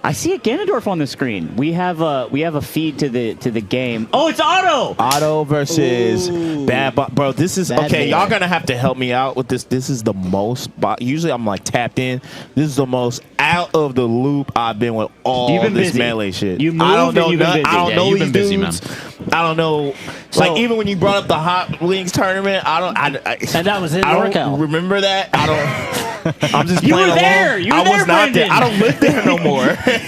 I see a Ganondorf on the screen. We have a feed to the game. Oh, it's Otto. Otto versus Badboi. Bro, this is okay. Y'all gonna have to help me out with this. This is the most. Usually I'm like tapped in. This is the most out of the loop I've been with all this melee shit. You moved I don't know. I don't know these busy, dudes. I don't know. So, like even when you brought up the Hot Wings tournament, and that was in I NorCal. don't remember that. I don't. I'm just You playing were there. along. You were I there, was not there. Brandon. I don't live there no more.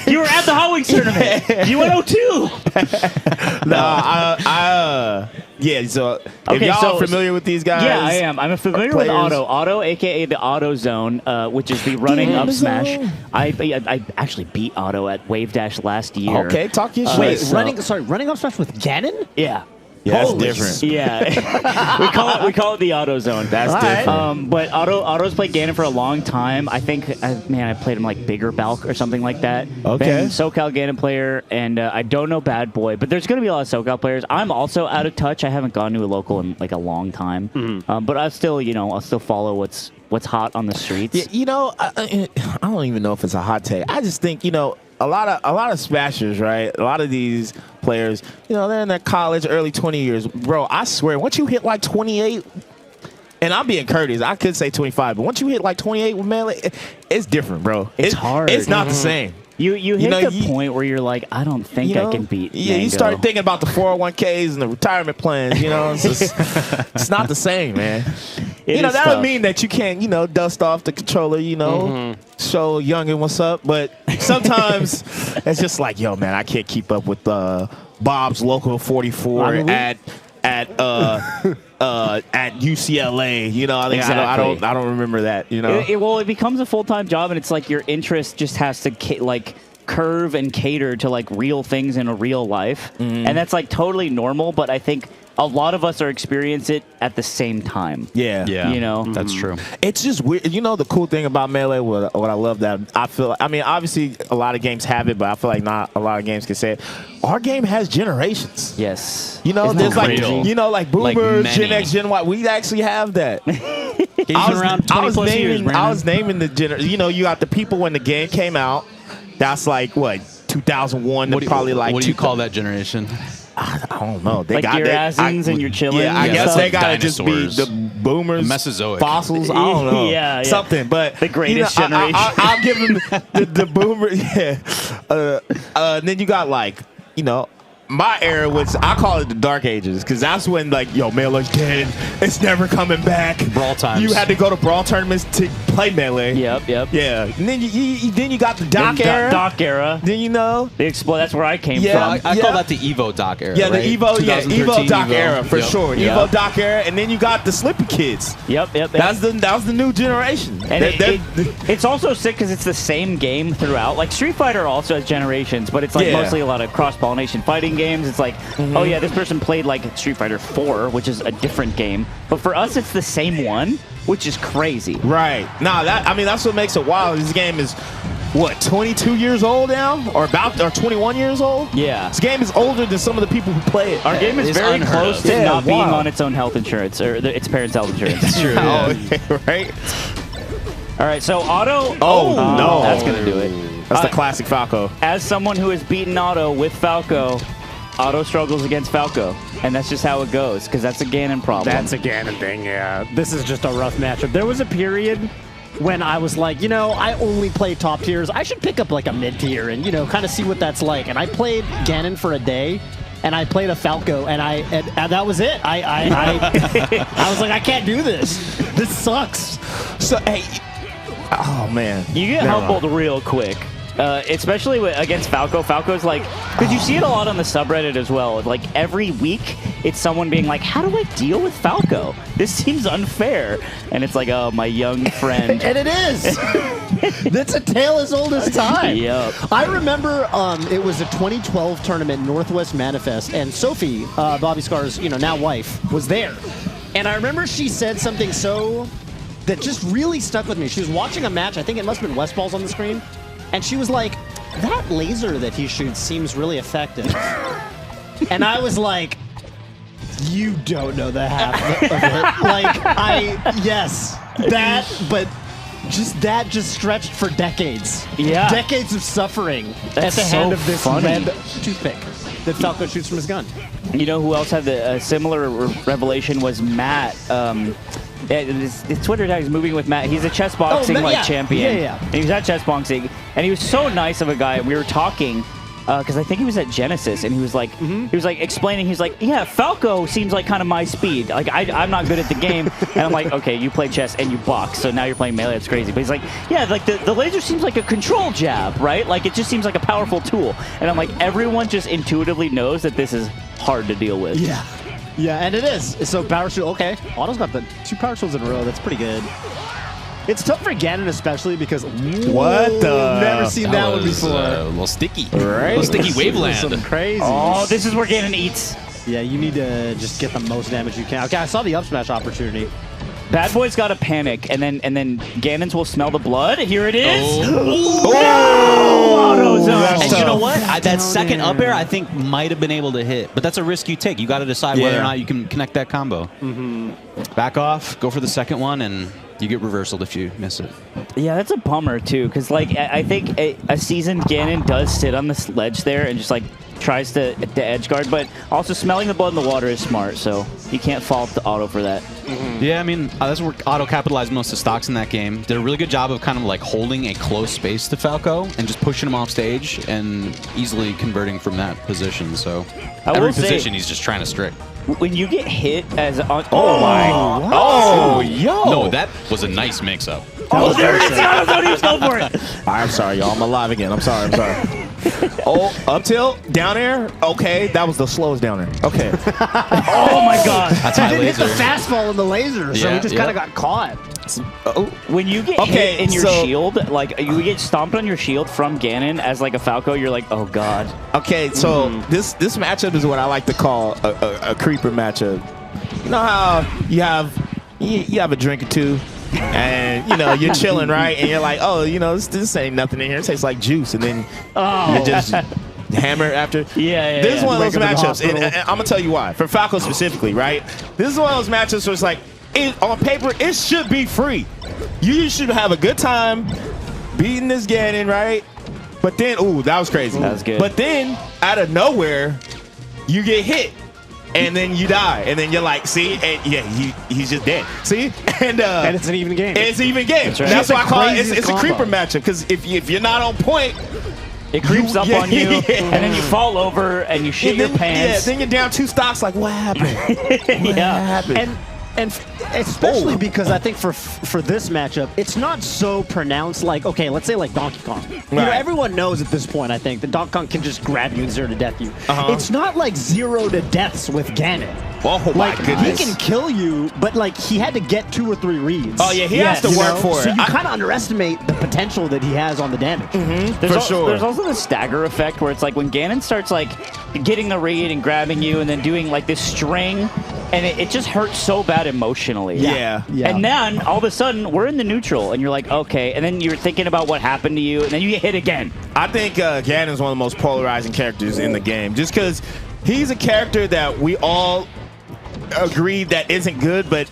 You were at the Hot Wings tournament. You went 0-2. Yeah, so if Okay, y'all so- are familiar with these guys. Yeah, I am. I'm familiar with players. Otto. Otto, a.k.a. the Auto Zone, which is the running up smash. I actually beat Otto at Wave Dash last year. Okay, talk your shit. Wait, so- running up smash with Ganon? Yeah. Yeah, that's Holy different. Yeah, we call it the Auto Zone. That's different. But Otto's played Ganon for a long time. I think, I played him like Bigger Balk or something like that. Okay. Been SoCal Ganon player, and I don't know Badboi, but there's going to be a lot of SoCal players. I'm also out of touch. I haven't gone to a local in like a long time. But I still, I'll still follow what's hot on the streets. Yeah, I don't even know if it's a hot take. I just think, a lot of smashers, right? A lot of these players, they're in their college, early 20 years. Bro, I swear, once you hit like 28, and I'm being courteous, I could say 25, but once you hit like 28 with melee, it's different, bro. It's hard. It's not the same. You hit the point where you're like, I don't think I can beat Yeah, Mango. you start thinking about the 401ks and the retirement plans, it's not the same, man. It is that tough. doesn't mean that you can't, dust off the controller, show youngin' what's up. But sometimes it's just like, yo, man, I can't keep up with Bob's Local 44 at UCLA. I don't remember that. It becomes a full-time job, and it's like your interest just has to curve and cater to like real things in a real life, and that's like totally normal. But I think a lot of us are experiencing it at the same time. Yeah. That's true. It's just weird. The cool thing about Melee, what I love that I feel, obviously a lot of games have it, but I feel like not a lot of games can say it. Our game has generations. There's Yes. like, crazy? like Boomers, Like Gen X, Gen Y. We actually have that. He's around 20 plus years, Brandon. I was naming the you got the people when the game came out. That's like, what, 2001 to probably like... What do you call that generation? I don't know. They Like got your Asins and your Chillins. Yeah, I and guess stuff. they gotta just be Dinosaurs. the Boomers, Mesozoic. fossils. I don't know. Yeah. Something, but The greatest generation. I'll give them the Boomer. Yeah. Then you got like, my era, which I call it the Dark Ages, because that's when Melee's dead. It's never coming back. Brawl times. You had to go to brawl tournaments to play Melee. Yep. Yeah. And then you got the Doc era. Doc era. Then The Explode. That's where I came Yeah. from. I call that the Evo Doc era. Yeah, right? the Evo, 2013 Evo Doc era for Yep. sure. Yep. Evo Doc era, and then you got the Slippy Kids. Yep. That was the new generation. And it's also sick because it's the same game throughout. Like Street Fighter also has generations, but it's like mostly a lot of cross-pollination fighting games. It's like, oh yeah, this person played like Street Fighter 4, which is a different game. But for us, it's the same one, which is crazy. Right. Nah, that's what makes it wild. This game is, what, 22 years old now? Or 21 years old? Yeah. This game is older than some of the people who play it. Our game is It's very unheard close of. to Yeah, not being wow. on its own health insurance, or its parents' health insurance. That's true. Oh, right? All right, so Otto. Oh, no. That's going to do it. That's the classic Falco. As someone who has beaten Otto with Falco, Otto struggles against Falco, and that's just how it goes, because that's a Ganon problem. That's a Ganon thing, yeah. This is just a rough matchup. There was a period when I was like, I only play top tiers. I should pick up like a mid tier and, kind of see what that's like. And I played Ganon for a day, and I played a Falco, and that was it. I was like, I can't do this. This sucks. So, hey. Oh, man. You get humbled real quick. Especially against Falco. Falco's like, because you see it a lot on the subreddit as well. Like every week, it's someone being like, how do I deal with Falco? This seems unfair. And it's like, oh, my young friend. And it is. That's a tale as old as time. Yep. I remember it was a 2012 tournament, Northwest Manifest, and Sophie, Bobby Scar's now wife, was there. And I remember she said something that just really stuck with me. She was watching a match. I think it must have been Westball's on the screen. And she was like, that laser that he shoots seems really effective. And I was like, you don't know the half of it. Like, yes, that, but just stretched for decades. Yeah. Decades of suffering That's at the so hand of this funny. red toothpick that Falco shoots from his gun. You know who else had a similar revelation was Matt. His Twitter tag is moving with Matt. He's a chess boxing champion. Yeah. And he was at chess boxing, and he was so nice of a guy. We were talking because I think he was at Genesis, and he was like, explaining. He's like, yeah, Falco seems like kind of my speed. Like I'm not good at the game, and I'm like, okay, you play chess and you box, so now you're playing melee. It's crazy. But he's like, yeah, like the laser seems like a control jab, right? Like it just seems like a powerful tool. And I'm like, everyone just intuitively knows that this is hard to deal with. Yeah. Yeah, and it is. So power shield, okay. Otto's got the 2 power shields in a row. That's pretty good. It's tough for Ganon especially because What the? never seen that one was, before. a little sticky. Right? A little sticky Some waveland. crazy. Oh, this is where Ganon eats. Yeah, you need to just get the most damage you can. Okay, I saw the up smash opportunity. Badboi's got to panic, and then Ganon's will smell the blood. Here it is. Oh. Auto zone. That's And tough. you know what? That second up air, I think, might have been able to hit. But that's a risk you take. You got to decide whether or Yeah. not you can connect that combo. Back off, go for the second one, and you get reversaled if you miss it. Yeah, that's a bummer too, because like I think a seasoned Ganon does sit on this ledge there and just like tries to edge guard, but also smelling the blood in the water is smart, so you can't fault the Otto for that. Yeah, I mean, that's where Otto capitalized most of the stocks in that game. Did a really good job of kind of like holding a close space to Falco and just pushing him off stage and easily converting from that position. So I every will say- position he's just trying to strict. When you get hit as on, Oh, yo. No, that was a nice mix-up. oh, there it is. I thought he was going for it. I'm sorry, y'all. I'm alive again. I'm sorry. Oh, up tilt, down air. Okay, that was the slowest down air. Okay. Oh my god. That's He high didn't hit the laser. fastball in the laser, so Yeah, he just kind of got caught. When you get Okay, hit in your so- shield, like you get stomped on your shield from Ganon as like a Falco, you're like, oh god. Okay, so this matchup is what I like to call a creeper matchup. You know how you have a drink or two, and you know you're chilling, right? And you're like, oh, you know this ain't nothing in here. It tastes like juice, and then you just hammer after. Yeah. This is one of those Wake up in the matchups, and hospital. I'm gonna tell you why. For Falco specifically, right? This is one of those matchups where it's like, on paper, it should be free. You should have a good time beating this Ganon, right? But then, ooh, that was crazy. That was good. But then, out of nowhere, you get hit, and then you die, and then you're like, see, and yeah, he's just dead. See, and it's an even game. It's an even game. That's right. That's why I call it. Craziest It's a combo. creeper matchup because if you're not on point, It creeps up on you, and then you fall over and you shit and your then, pants. then you're down 2 stocks. Like, what happened? What happened? And especially because I think for this matchup, it's not so pronounced like, okay, let's say like Donkey Kong. You know, Right. everyone knows at this point, I think, that Donkey Kong can just grab you and 0 to death you. Uh-huh. It's not like 0 to deaths with Ganon. Oh my Like, goodness. he can kill you, but like he had to get 2 or 3 reads. Oh, yeah, he has to you work know? for So it. you kind of underestimate the potential that he has on the damage. There's For sure. There's also the stagger effect where it's like when Ganon starts like getting the read and grabbing you and then doing like this string, and it just hurts so bad emotionally. Yeah. And then all of a sudden we're in the neutral, and you're like, okay, and then you're thinking about what happened to you, and then you get hit again. I think Ganon's one of the most polarizing characters in the game, just because he's a character that we all agree that isn't good, but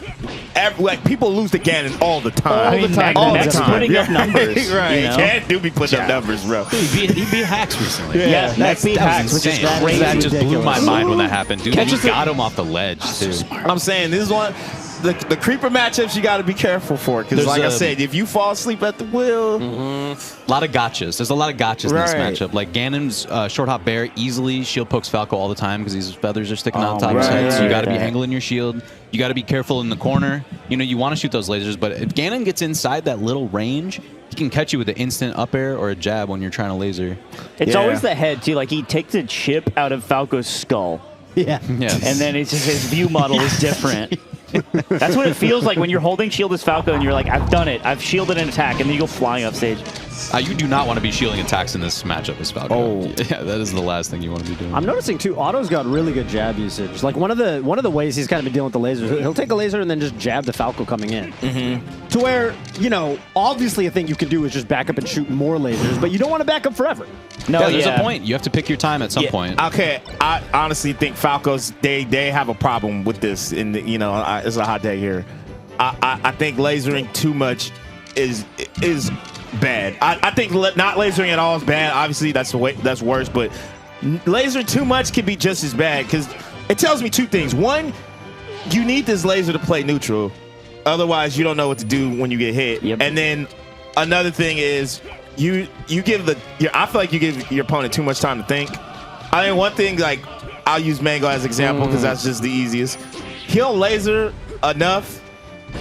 like people lose to Ganon all the time. All the time. All the Max time. putting up numbers, right. you know? Ganon do be putting up numbers, bro. He beat Hacks recently. Yeah, Max beat Hacks, which is insane. crazy. That just blew my ridiculous. mind when that happened. Dude, he Catches got him off the ledge, too. I'm saying this is one. The creeper matchups you got to be careful for, because There's like I a- said, if you fall asleep at the wheel, A lot of gotchas. There's a lot of gotchas in this Right. matchup. Like Ganon's short hop bear easily shield pokes Falco all the time because his feathers are sticking out Oh, the top of his right, head. So you right, got to be right. angling your shield. You got to be careful in the corner. You know, you want to shoot those lasers, but if Ganon gets inside that little range, he can catch you with an instant up air or a jab when you're trying to laser. It's Yeah. always the head too. Like he takes a chip out of Falco's skull, Yeah. Yeah. and then it's just his view model is different. That's what it feels like when you're holding shield as Falco and you're like, I've done it. I've shielded an attack, and then you go flying off stage. You do not want to be shielding attacks in this matchup as Falco. Oh. Yeah, that is the last thing you want to be doing. I'm noticing too, Otto's got really good jab usage. Like one of the ways he's kind of been dealing with the lasers, he'll take a laser and then just jab the Falco coming in. To where, you know, obviously a thing you can do is just back up and shoot more lasers, but you don't want to back up forever. No, yeah, there's a point. You have to pick your time at some point. Okay, I honestly think Falcos they have a problem with this. In the, you know, it's a hot day here. I think lasering too much is bad. I think not lasering at all is bad. Obviously, that's worse. But laser too much can be just as bad because it tells me two things. One, you need this laser to play neutral. Otherwise, you don't know what to do when you get hit. Yep. And then another thing is you give I feel like you give your opponent too much time to think. I mean, one thing, like, I'll use Mango as an example because that's just the easiest. He'll laser enough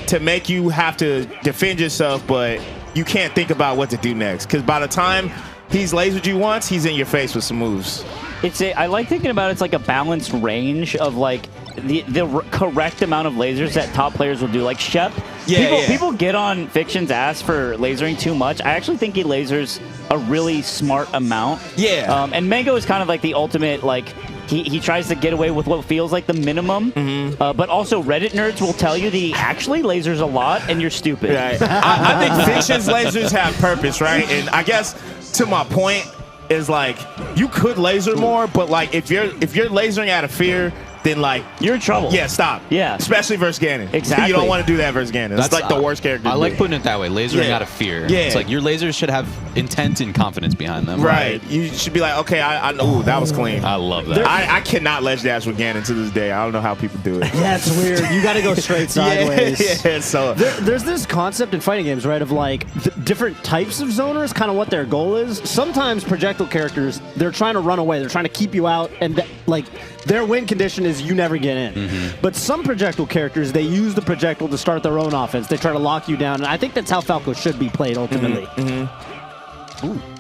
to make you have to defend yourself, but you can't think about what to do next because by the time he's lasered you once, he's in your face with some moves. I like thinking about it's like a balanced range of like the correct amount of lasers that top players will do. Like Shep, people get on Fiction's ass for lasering too much. I actually think he lasers a really smart amount. Yeah. And Mango is kind of like the ultimate, like, he tries to get away with what feels like the minimum. But also Reddit nerds will tell you that he actually lasers a lot and you're stupid. Right. I think Fiction's lasers have purpose, right? And I guess to my point is like you could laser more, but like if you're lasering out of fear, then like you're in trouble. Yeah, stop. Yeah. Especially versus Ganon. Exactly. You don't want to do that versus Ganon. That's like the worst character. I like putting it that way. Lasering out of fear. Yeah. It's like your lasers should have intent and confidence behind them. Right. You should be like, okay, I know that was clean. I love that. I cannot ledge dash with Ganon to this day. I don't know how people do it. Yeah, it's weird. You got to go straight sideways. Yeah, so There's this concept in fighting games, right, of like different types of zoners, kind of what their goal is. Sometimes projectile characters, they're trying to run away. They're trying to keep you out, and like their win condition is you never get in. But some projectile characters, they use the projectile to start their own offense. They try to lock you down, and I think that's how Falco should be played ultimately.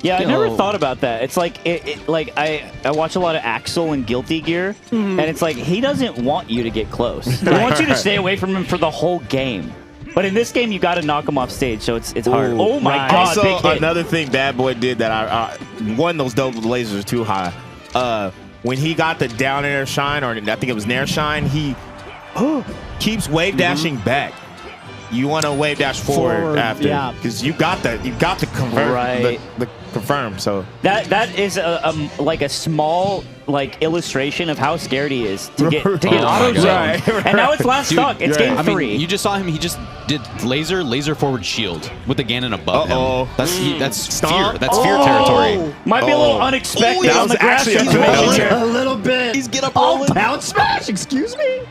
Yeah, I never thought about that. It's like like I watch a lot of Axel and Guilty Gear, and it's like he doesn't want you to get close. He wants you to stay away from him for the whole game. But in this game, you got to knock him off stage, so it's hard. Oh my god! Also, big hit. another thing Badboi did that I one those double lasers too high. When he got the down air shine, or I think it was nair shine, he keeps wave dashing back. You want to wave dash forward after, because you got to convert the confirm. So that is like a small like illustration of how scared he is to get auto zone. Right. And now it's last stock. It's game 3. mean, you just saw him. He just did laser forward shield with the Ganon above him. That's fear. That's fear territory. Might be a little unexpected on the grass. A little bit. He's get up Oh, rolling. pound smash! Excuse me?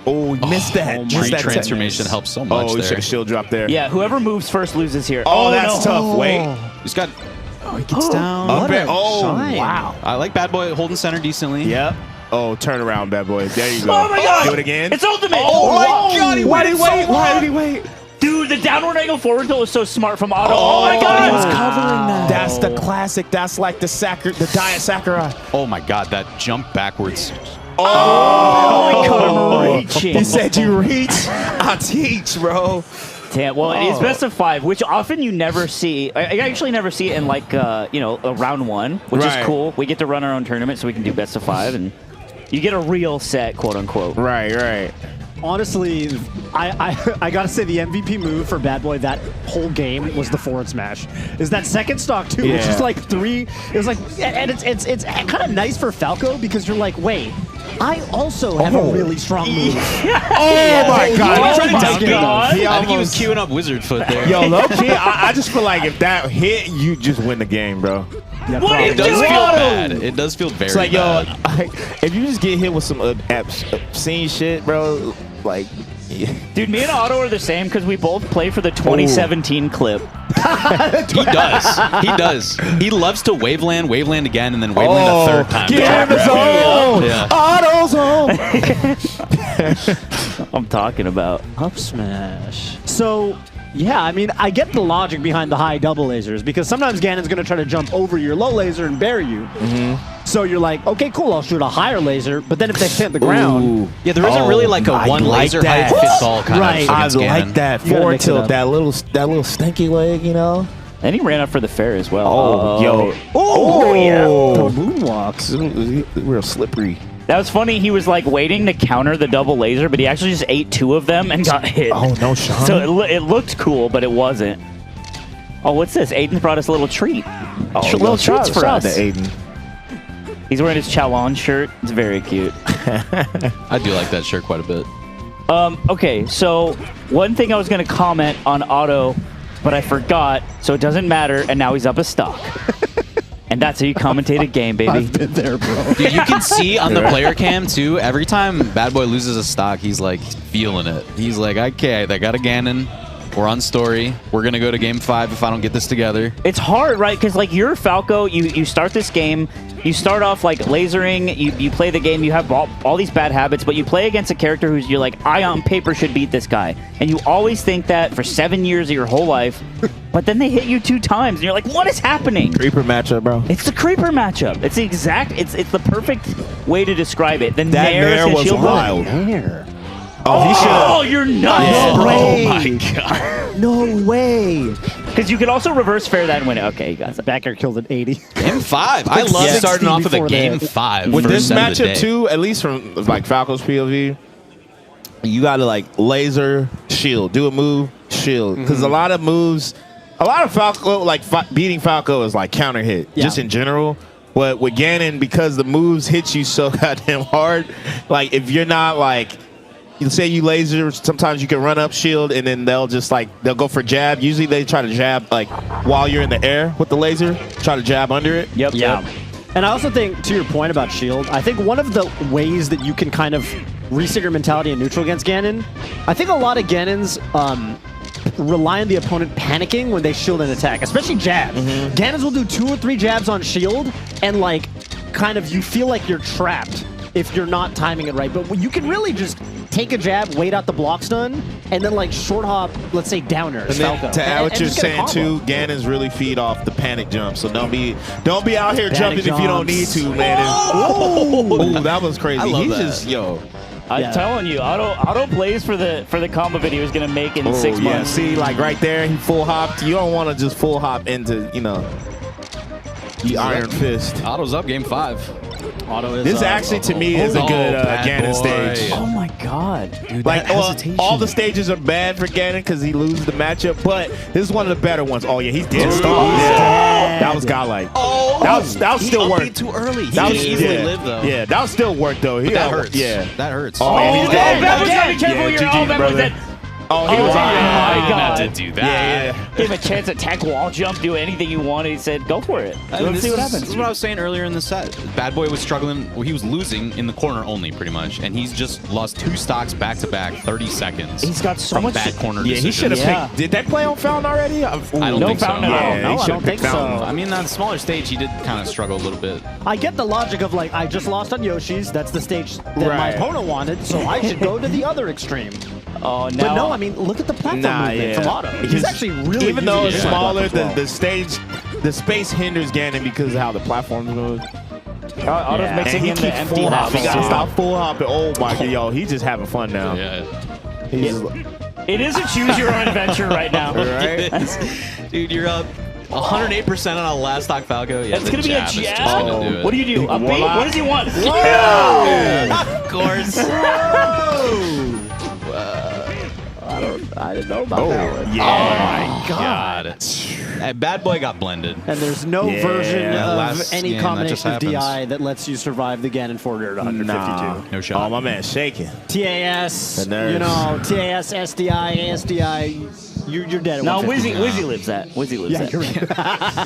Oh, you missed that. Just that transformation helps so much Oh, there. shield drop there. Yeah, whoever moves first loses here. Oh, that's tough. Wait. He's got. Oh, he gets down. Shine. Wow. I like Badboi holding center decently. Yep. Oh, turn around, Badboi. There you go. Oh my god! Do it again. It's ultimate! Oh my god! Why did he wait? Why did he wait? Dude, the downward angle forward tilt was so smart from Otto. Oh my god! He was covering that. That's the classic. That's like the Diet Sakurai. Oh my god, that jump backwards. Oh, reaching. He said you reach, I teach, bro. Damn, well, it's best of 5, which often you never see. I actually never see it in like a round 1, which is cool. We get to run our own tournament, so we can do best of 5, and you get a real set, quote unquote. Right. Honestly, I gotta say the MVP move for Badboi that whole game was the forward smash. Is that second stock too, which is like 3. It was like, and it's kind of nice for Falco because you're like, wait, I also have a really strong move. Oh my god! I think he was queuing up Wizard Foot there. Yo, low key, I just feel like if that hit, you just win the game, bro. What It does feel bad. It does feel very It's like, bad. if you just get hit with some obscene shit, bro, like, Dude, me and Otto are the same because we both play for the 2017 clip. He does. He loves to waveland again, and then waveland a third time. Get him zone! Yeah. AutoZone! I'm talking about. Up smash. So, yeah, I mean, I get the logic behind the high double lasers because sometimes Ganon's going to try to jump over your low laser and bury you. So you're like, okay, cool, I'll shoot a higher laser, but then if they hit the ground... Yeah, there isn't really like a one laser height fits all kind of I against like Ganon. that. You gotta Forward mix it tilt, up. that little stinky leg, you know? And he ran up for the fair as well. Oh, yeah. The moonwalks. Real slippery. That was funny. He was like waiting to counter the double laser, but he actually just ate 2 of them and got hit. Oh, no, Sean. So it looked cool, but it wasn't. Oh, what's this? Aiden brought us a little treat. Little treats for us. To Aiden. He's wearing his Chalon shirt. It's very cute. I do like that shirt quite a bit. Okay, so one thing I was going to comment on Otto but I forgot, so it doesn't matter, and now he's up a stock. And that's how you commentate a game, baby. I've been there, bro. Dude, you can see on the player cam, too, every time Badboi loses a stock, he's like feeling it. He's like, okay, they got a Ganon. We're on story. We're going to go to game 5 if I don't get this together. It's hard, right? Because, like, you're Falco. You start this game. You start off, like, lasering. You play the game. You have all these bad habits. But you play against a character who's, you're like, I on paper should beat this guy. And you always think that for 7 years of your whole life. But then they hit you 2 times. And you're like, what is happening? Creeper matchup, bro. It's the creeper matchup. It's the exact. It's the perfect way to describe it. The That Nair Nair was shield wild. There. Oh, he should Oh, you're nuts, No bro. way. Oh my god. No way. Because you could also reverse fair that and win it. Okay, you got it. Back air killed at 80. Game 5. I love Yeah. starting off with a Before game that. 5. With first this set of the matchup day. too, at least from like Falco's POV, you got to like laser shield, do a move, shield, because a lot of moves, a lot of Falco like beating Falco is like counter hit, Yeah. just in general. But with Ganon, because the moves hit you so goddamn hard, like if you're not like, you say you laser, sometimes you can run up shield and then they'll just like they'll go for jab. Usually they try to jab like while you're in the air with the laser, try to jab under it. Yep. Yeah. And I also think, to your point about shield, I think one of the ways that you can kind of reset your mentality in neutral against Ganon, I think a lot of Ganons rely on the opponent panicking when they shield an attack, especially jabs. Ganons will do 2 or 3 jabs on shield, and like, kind of, you feel like you're trapped if you're not timing it right. But you can really just take a jab, wait out the block stun, and then like short hop, let's say downers. And then Falco. to add what And you're just get a saying combo. too, Ganons really feed off the panic jump. So don't be out here Panic jumping if you don't need jumps. to, man. Ooh, that was crazy. I love He's that. just I'm Yeah. telling you, Otto plays for the combo video he's gonna make in 6 yeah. months. See, like right there, he full hopped. You don't want to just full hop into the Iron Fist. Otto's up game 5. Otto is, This actually to me is a good bad Ganon boy. stage. Oh my god. Dude, Like that hesitation. all the stages are bad for Ganon because he loses the matchup, but this is one of the better ones. Oh yeah, he's dead. Stop. Yeah. That was godlike. Oh, that was still work. too early. He That can was easily yeah. live though. Yeah, that was still work though. He That hurts. Yeah. That hurts. Oh, man, he's Oh, dead. Bev's gotta be Yeah, careful. You're GG, all Bev was brother. dead. Oh, he was Oh, on my You didn't God. have to do that. Yeah. Gave him a chance to attack wall jump, do anything you wanted. He said, go for it. I mean, Let's see what happens. This is what I was saying earlier in the set. Badboi was struggling. Well, he was losing in the corner only, pretty much, and he's just lost 2 stocks back to back, 30 seconds. He's got so from much- bad corner Yeah, he decisions. should have Yeah. picked. Did that play on Fountain already? I don't No think so. fountain at all. Yeah, No, he I should've don't think picked Fountain. so. I mean, on a smaller stage, he did kind of struggle a little bit. I get the logic of like, I just lost on Yoshi's. That's the stage that my Right. opponent wanted, so I should go to the other extreme. Oh, But now. no, I mean, look at the platform movement from Otto. He's Because actually really even though it's easy to get smaller, as well. the stage, the space hinders Ganon because of how the platforms move. Otto's Yeah. mixing And he in the keeps empty full half. hopping. He gotta stop full hopping. Oh my god, yo, he's just having fun now. Yeah. He's It is a choose your own adventure right now. right. Dude, you're up 108% on a last stock Falco. Yeah, It's the gonna be a jab is just jab. gonna do it. What do you do? A bait? Warlock. What does he want? Of course. I didn't know about Oh that one. yeah. God. Hey, Badboi got blended. And there's no Yeah. version Yeah, of last any game, that combination just of happens. DI that lets you survive the Ganon forward air to 152. Nah. No shot. Oh my man, shaking. TAS, The nerves. you know, TAS, SDI, ASDI, you're dead at No, 150. Wizzy lives that. Wizzy lives Yeah, that. you're right.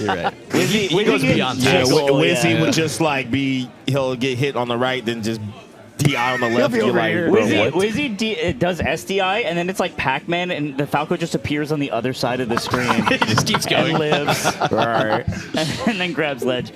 You're right. Wizzy goes gets beyond Yeah, jiggled, Wizzy yeah. would just like he'll get hit on the right, then just DI on the left. be You're over like, here. bro, Wizzy, what? Wizzy does SDI, and then it's like Pac-Man, and the Falco just appears on the other side of the screen He just keeps and going. lives, Right. and then grabs ledge.